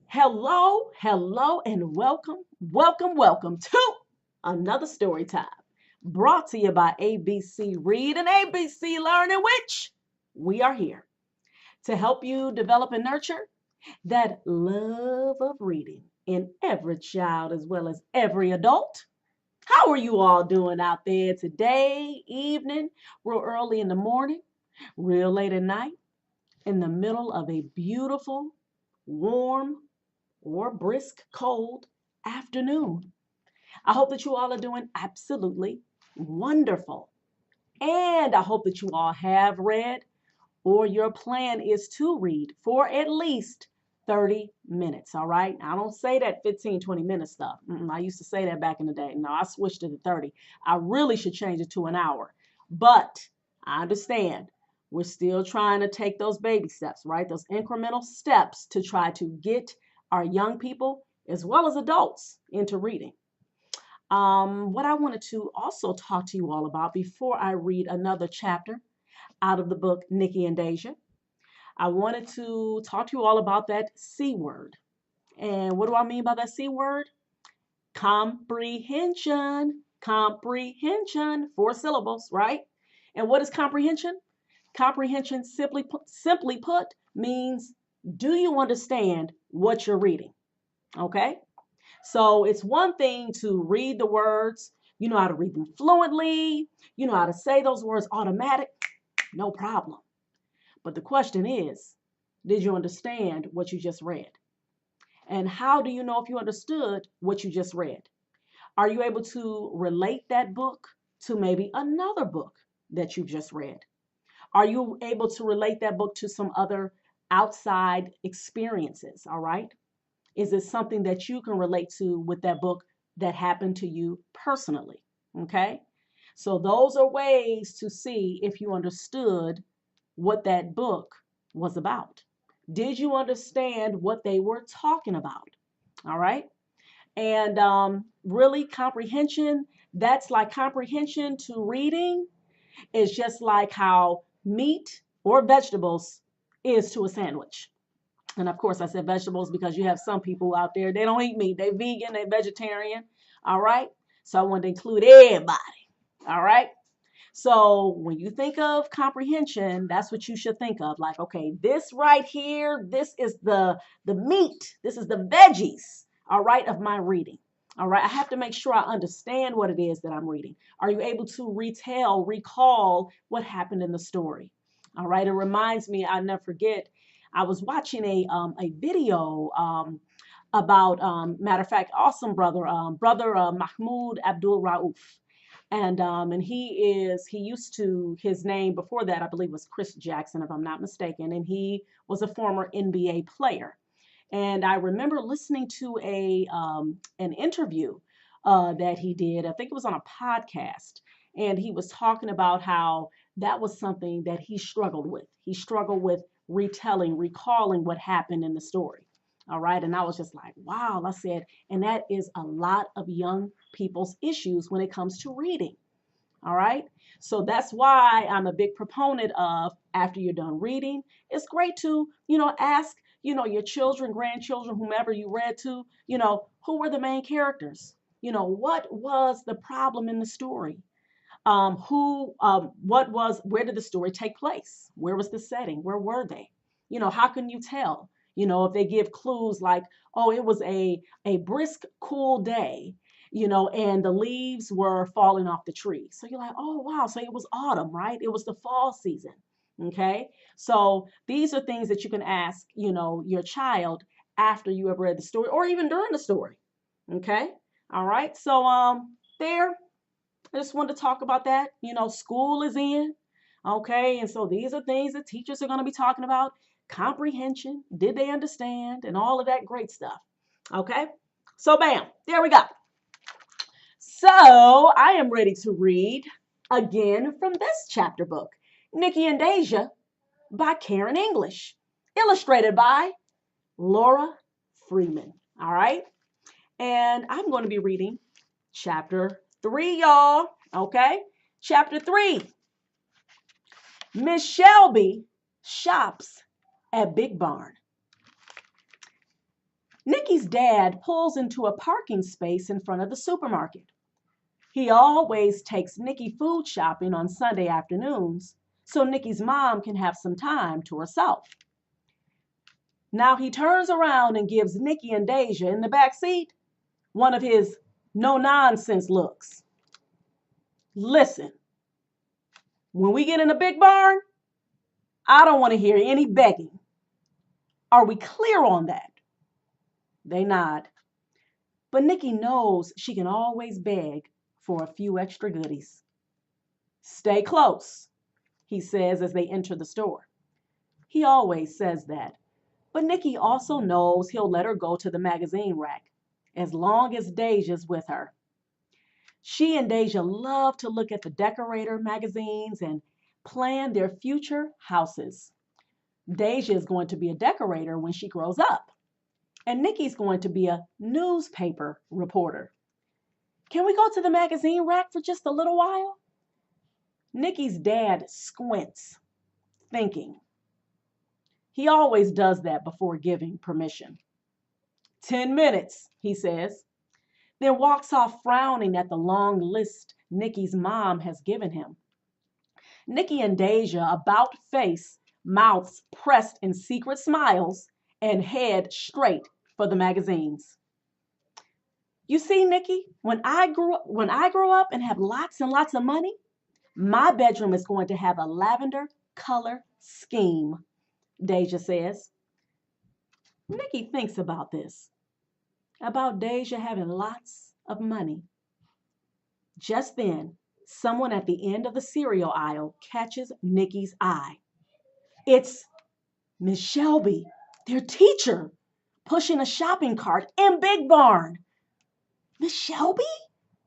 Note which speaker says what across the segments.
Speaker 1: Hello, hello, and welcome to another story time brought to you by ABC Read and ABC Learn, in which we are here to help you develop and nurture that love of reading in every child as well as every adult. How are you all doing out there today, evening, real early in the morning, real late at night, in the middle of a beautiful, warm, or brisk cold afternoon? I hope that you all are doing absolutely wonderful. And I hope that you all have read or your plan is to read for at least 30 minutes. All right. I don't say that 15, 20-minute stuff. I used to say that back in the day. No, I switched it to 30. I really should change it to an hour. But I understand we're still trying to take those baby steps, right? Those incremental steps to try to get our young people as well as adults into reading. What I wanted to also talk to you all about before I read another chapter out of the book Nikki and Deja, I wanted to talk to you all about that C word. And what do I mean by that C word? Comprehension. Comprehension. 4 syllables, right? And what is comprehension? Comprehension, simply put, means do you understand what you're reading? Okay? So it's one thing to read the words, you know how to read them fluently, you know how to say those words automatic, no problem. But the question is, did you understand what you just read? And how do you know if you understood what you just read? Are you able to relate that book to maybe another book that you just read? Are you able to relate that book to some other outside experiences? All right. Is it something that you can relate to with that book that happened to you personally? Okay. So those are ways to see if you understood what that book was about. Did you understand what they were talking about? All right. And really, comprehension, that's like comprehension to reading is just like how meat or vegetables is to a sandwich. And of course, I said vegetables because you have some people out there, they don't eat meat. They're vegan, they're vegetarian. All right. So I wanted to include everybody. All right. So when you think of comprehension, that's what you should think of. Like, okay, this right here, this is the meat, this is the veggies, all right, of my reading. All right, I have to make sure I understand what it is that I'm reading. Are you able to recall what happened in the story? All right, it reminds me, I'll never forget. I was watching a video about matter of fact, awesome brother Mahmoud Abdul Rauf, and he used to, his name before that I believe was Chris Jackson, if I'm not mistaken, and he was a former NBA player. And I remember listening to a an interview that he did. I think it was on a podcast, and he was talking about how that was something that he struggled with. He struggled with recalling what happened in the story. All right. And I was just like, wow, I said, and that is a lot of young people's issues when it comes to reading. All right. So that's why I'm a big proponent of, after you're done reading, it's great to, ask, your children, grandchildren, whomever you read to, who were the main characters? What was the problem in the story? Where did the story take place? Where was the setting? Where were they? How can you tell? If they give clues like, oh, it was a brisk, cool day, and the leaves were falling off the tree. So you're like, oh, wow. So it was autumn, right? It was the fall season. Okay. So these are things that you can ask, your child after you have read the story or even during the story. Okay. All right. So, there, I just wanted to talk about that. School is in. Okay. And so these are things that teachers are going to be talking about. Comprehension. Did they understand? And all of that great stuff. Okay. So, bam, there we go. So, I am ready to read again from this chapter book, Nikki and Deja by Karen English, illustrated by Laura Freeman. All right. And I'm going to be reading chapter 3, y'all. Okay. Chapter 3. Miss Shelby shops at Big Barn. Nikki's dad pulls into a parking space in front of the supermarket. He always takes Nikki food shopping on Sunday afternoons so Nikki's mom can have some time to herself. Now he turns around and gives Nikki and Deja in the back seat one of his no nonsense looks. Listen, when we get in the big barn, I don't want to hear any begging. Are we clear on that? They nod. But Nikki knows she can always beg for a few extra goodies. Stay close, he says as they enter the store. He always says that. But Nikki also knows he'll let her go to the magazine rack as long as Deja's with her. She and Deja love to look at the decorator magazines and plan their future houses. Deja is going to be a decorator when she grows up, and Nikki's going to be a newspaper reporter. Can we go to the magazine rack for just a little while? Nikki's dad squints, thinking. He always does that before giving permission. 10 minutes, he says, then walks off frowning at the long list Nikki's mom has given him. Nikki and Deja about face, mouths pressed in secret smiles, and head straight for the magazines. You see, Nikki, when I grow up and have lots and lots of money, my bedroom is going to have a lavender color scheme, Deja says. Nikki thinks about this, about Deja having lots of money. Just then, someone at the end of the cereal aisle catches Nikki's eye. It's Miss Shelby, their teacher, pushing a shopping cart in Big Barn. Miss Shelby?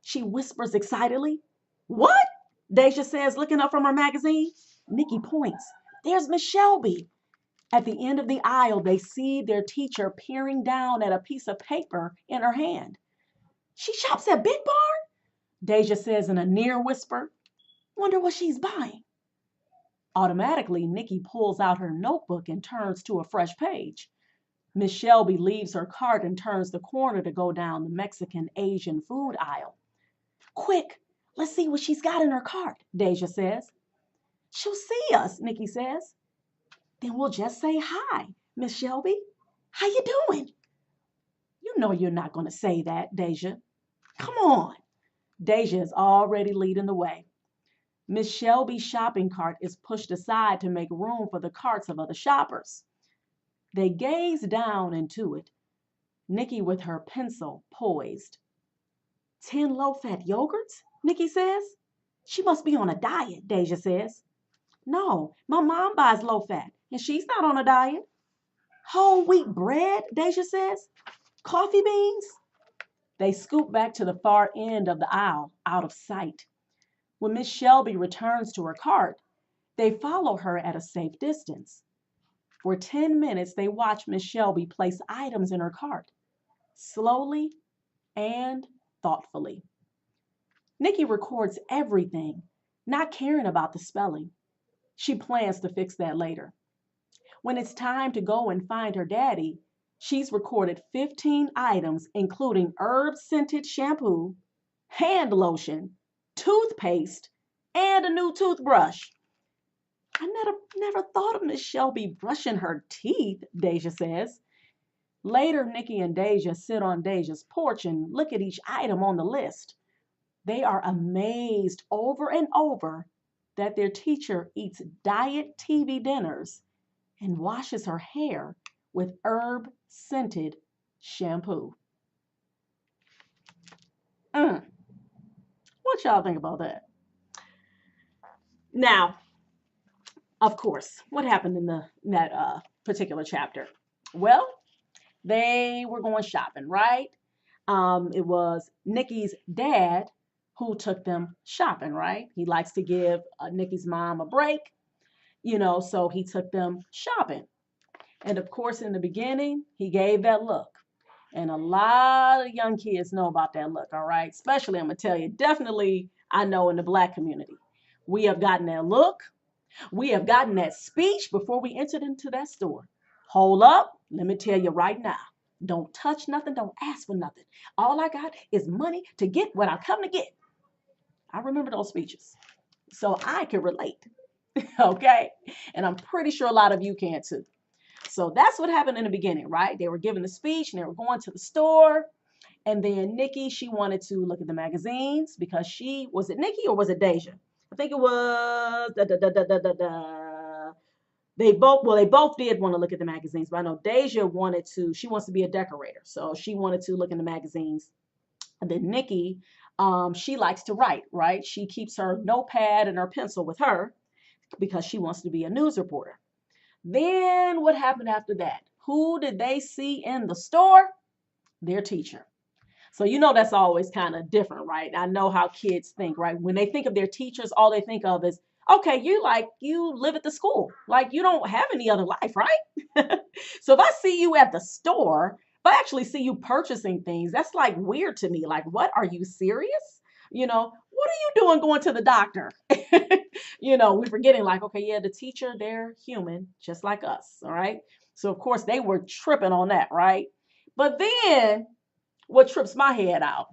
Speaker 1: She whispers excitedly. What? Deja says, looking up from her magazine. Nikki points. There's Miss Shelby. At the end of the aisle, they see their teacher peering down at a piece of paper in her hand. She shops at Big Barn? Deja says in a near whisper. Wonder what she's buying. Automatically, Nikki pulls out her notebook and turns to a fresh page. Miss Shelby leaves her cart and turns the corner to go down the Mexican Asian food aisle. Quick, let's see what she's got in her cart, Deja says. She'll see us, Nikki says. Then we'll just say hi, Miss Shelby. How you doing? You know you're not going to say that, Deja. Come on. Deja is already leading the way. Miss Shelby's shopping cart is pushed aside to make room for the carts of other shoppers. They gaze down into it, Nikki with her pencil poised. 10 low-fat yogurts, Nikki says. She must be on a diet, Deja says. No, my mom buys low-fat, and she's not on a diet. Whole wheat bread, Deja says. Coffee beans? They scoop back to the far end of the aisle, out of sight. When Miss Shelby returns to her cart, they follow her at a safe distance. For 10 minutes, they watch Miss Shelby place items in her cart, slowly and thoughtfully. Nikki records everything, not caring about the spelling. She plans to fix that later. When it's time to go and find her daddy, she's recorded 15 items, including herb-scented shampoo, hand lotion, toothpaste, and a new toothbrush. I never thought of Miss Shelby brushing her teeth, Deja says. Later, Nikki and Deja sit on Deja's porch and look at each item on the list. They are amazed over and over that their teacher eats diet TV dinners and washes her hair with herb-scented shampoo. What y'all think about that? Now, of course, what happened in that particular chapter? Well, they were going shopping, right? It was Nikki's dad who took them shopping, right? He likes to give Nikki's mom a break, so he took them shopping. And of course, in the beginning, he gave that look. And a lot of young kids know about that look, all right? Especially, I'm going to tell you, definitely, I know in the Black community. We have gotten that look. We have gotten that speech before we entered into that store. Hold up. Let me tell you right now. Don't touch nothing. Don't ask for nothing. All I got is money to get what I come to get. I remember those speeches. So I can relate. Okay. And I'm pretty sure a lot of you can too. So that's what happened in the beginning, right? They were giving the speech and they were going to the store. And then Nikki, she wanted to look at the magazines because was it Nikki or was it Deja? I think it was they both did want to look at the magazines, but I know Deja she wants to be a decorator. So she wanted to look in the magazines. And then Nikki, she likes to write, right? She keeps her notepad and her pencil with her because she wants to be a news reporter. Then what happened after that? Who did they see in the store? Their teacher. So that's always kind of different, right? I know how kids think, right? When they think of their teachers, all they think of is, okay, you live at the school. Like you don't have any other life, right? So if I see you at the store, if I actually see you purchasing things, that's like weird to me. Like, what? Are you serious? What are you doing going to the doctor? We're forgetting like, okay, yeah, the teacher, they're human, just like us. All right. So of course they were tripping on that, right? But then what trips my head out,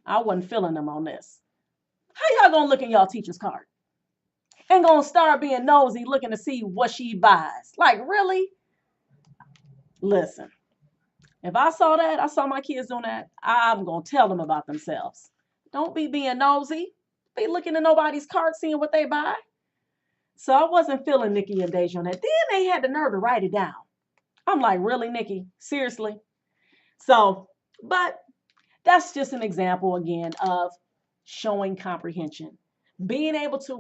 Speaker 1: I wasn't feeling them on this. How y'all gonna look in y'all teacher's card and gonna start being nosy looking to see what she buys? Like, really? Listen, if I saw my kids doing that, I'm gonna tell them about themselves. Don't be being nosy. Be looking at nobody's cart, seeing what they buy. So I wasn't feeling Nikki and Deja on that. Then they had the nerve to write it down. I'm like, really, Nikki? Seriously? So, but that's just an example again of showing comprehension, being able to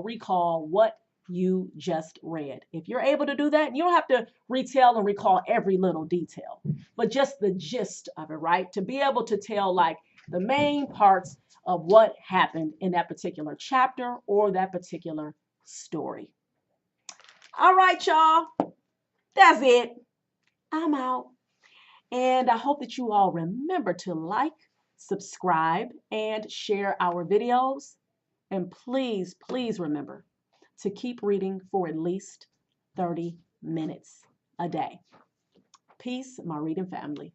Speaker 1: recall what you just read. If you're able to do that, you don't have to retell and recall every little detail, but just the gist of it, right? To be able to tell like the main parts of what happened in that particular chapter or that particular story. All right, y'all. That's it. I'm out. And I hope that you all remember to like, subscribe, and share our videos. And please, please remember to keep reading for at least 30 minutes a day. Peace, my reading family.